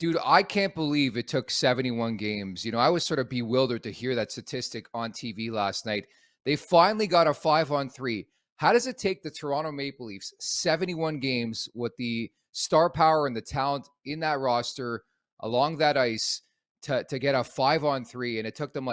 Dude, I can't believe it took 71 games. I was sort of bewildered to hear that statistic on TV last night. They finally got a 5-on-3. How does it take the Toronto Maple Leafs 71 games with the star power and the talent in that roster along that ice to get a 5-on-3? And it took them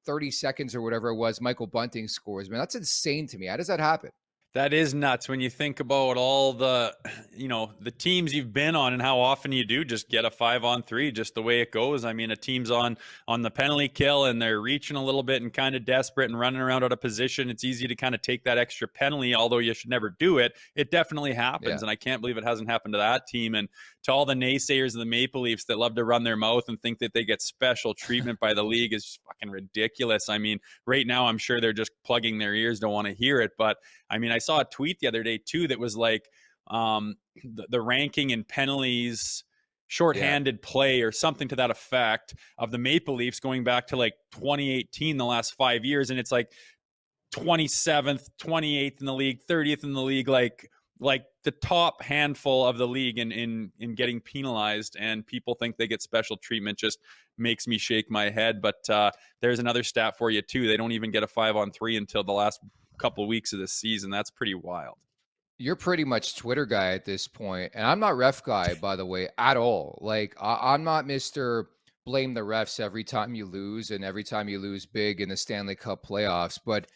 30 seconds or whatever it was. Michael Bunting scores. Man, that's insane to me. How does that happen? That is nuts when you think about all the, the teams you've been on and how often you do just get a 5-on-3, just the way it goes. I mean, a team's on the penalty kill and they're reaching a little bit and kind of desperate and running around out of position. It's easy to kind of take that extra penalty, although you should never do it. It definitely happens. Yeah. And I can't believe it hasn't happened to that team. And to all the naysayers of the Maple Leafs that love to run their mouth and think that they get special treatment by the league is just fucking ridiculous. I mean, right now, I'm sure they're just plugging their ears, don't want to hear it. But I mean, I saw a tweet the other day too that was like the ranking in penalties, shorthanded play or something to that effect of the Maple Leafs going back to like 2018, the last 5 years. And it's like 27th, 28th in the league, 30th in the league, like the top handful of the league in getting penalized, and people think they get special treatment. Just makes me shake my head. But there's another stat for you too. They don't even get a 5-on-3 until the last couple of weeks of the season. That's pretty wild. You're pretty much Twitter guy at this point, and I'm not ref guy, by the way, at all. Like I'm not Mr. Blame the refs every time you lose and every time you lose big in the Stanley Cup playoffs. But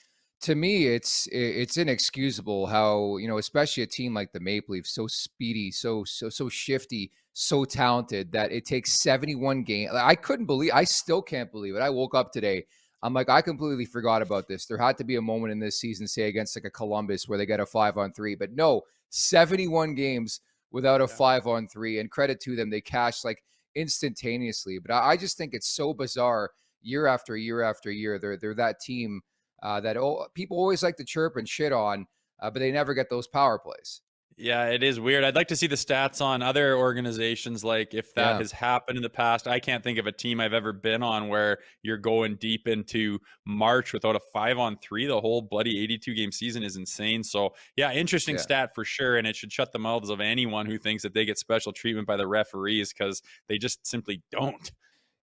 to me, it's inexcusable how, especially a team like the Maple Leafs, so speedy, so shifty, so talented, that it takes 71 games. I still can't believe it. I woke up today, I'm like, I completely forgot about this. There had to be a moment in this season, say against like a Columbus, where they get a 5-on-3, but no, 71 games without a 5-on-3, and credit to them, they cashed like instantaneously. But I just think it's so bizarre year after year after year. They're that team that people always like to chirp and shit on, but they never get those power plays. Yeah, it is weird. I'd like to see the stats on other organizations, like if that has happened in the past. I can't think of a team I've ever been on where you're going deep into March without a 5-on-3. The whole bloody 82-game season is insane. So, yeah, interesting stat for sure, and it should shut the mouths of anyone who thinks that they get special treatment by the referees, because they just simply don't.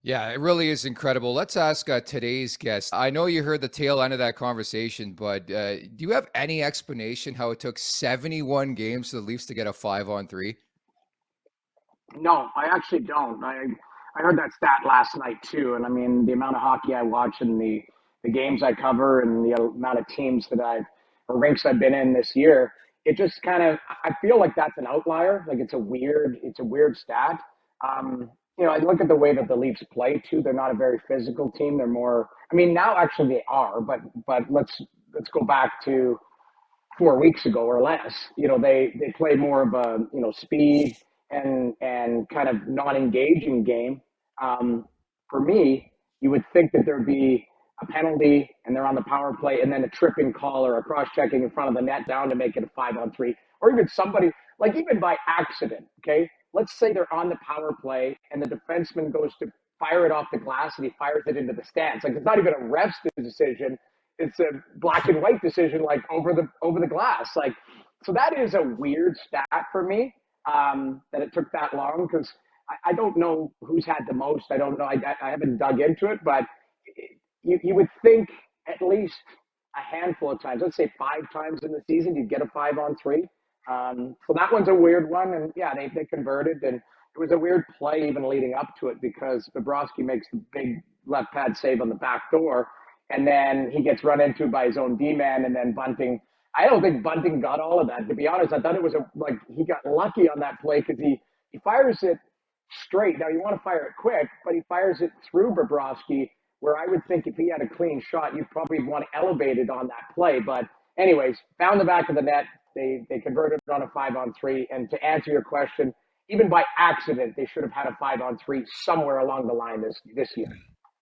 Yeah, it really is incredible. Let's ask today's guest. I know you heard the tail end of that conversation, but do you have any explanation how it took 71 games for the Leafs to get a 5-on-3? No, I actually don't. I heard that stat last night too, and I mean the amount of hockey I watch and the games I cover and the amount of teams that or rinks I've been in this year, it just kind of, I feel like that's an outlier. Like it's a weird stat. I look at the way that the Leafs play too. They're not a very physical team. They're more. I mean, now actually they are, but let's go back to 4 weeks ago or less. They play more of a speed and kind of non-engaging game. For me, you would think that there'd be a penalty and they're on the power play, and then a tripping call or a cross-checking in front of the net down to make it a 5-on-3, or even somebody like even by accident. Okay, let's say they're on the power play and the defenseman goes to fire it off the glass and he fires it into the stands. Like it's not even a ref's decision. It's a black and white decision, like over the glass. Like, so that is a weird stat for me, that it took that long, because I don't know who's had the most. I don't know. I haven't dug into it, but you would think at least a handful of times, let's say 5 times in the season, you'd get a 5-on-3. So that one's a weird one. And yeah, they converted, and it was a weird play even leading up to it, because Bobrovsky makes the big left pad save on the back door, and then he gets run into by his own D-man, and then Bunting. I don't think Bunting got all of that. To be honest, I thought it was he got lucky on that play, because he fires it straight. Now you want to fire it quick, but he fires it through Bobrovsky, where I would think if he had a clean shot, you'd probably want to elevate it on that play. But anyways, found the back of the net. They converted on a 5-on-3. And to answer your question, even by accident, they should have had a 5-on-3 somewhere along the line this year.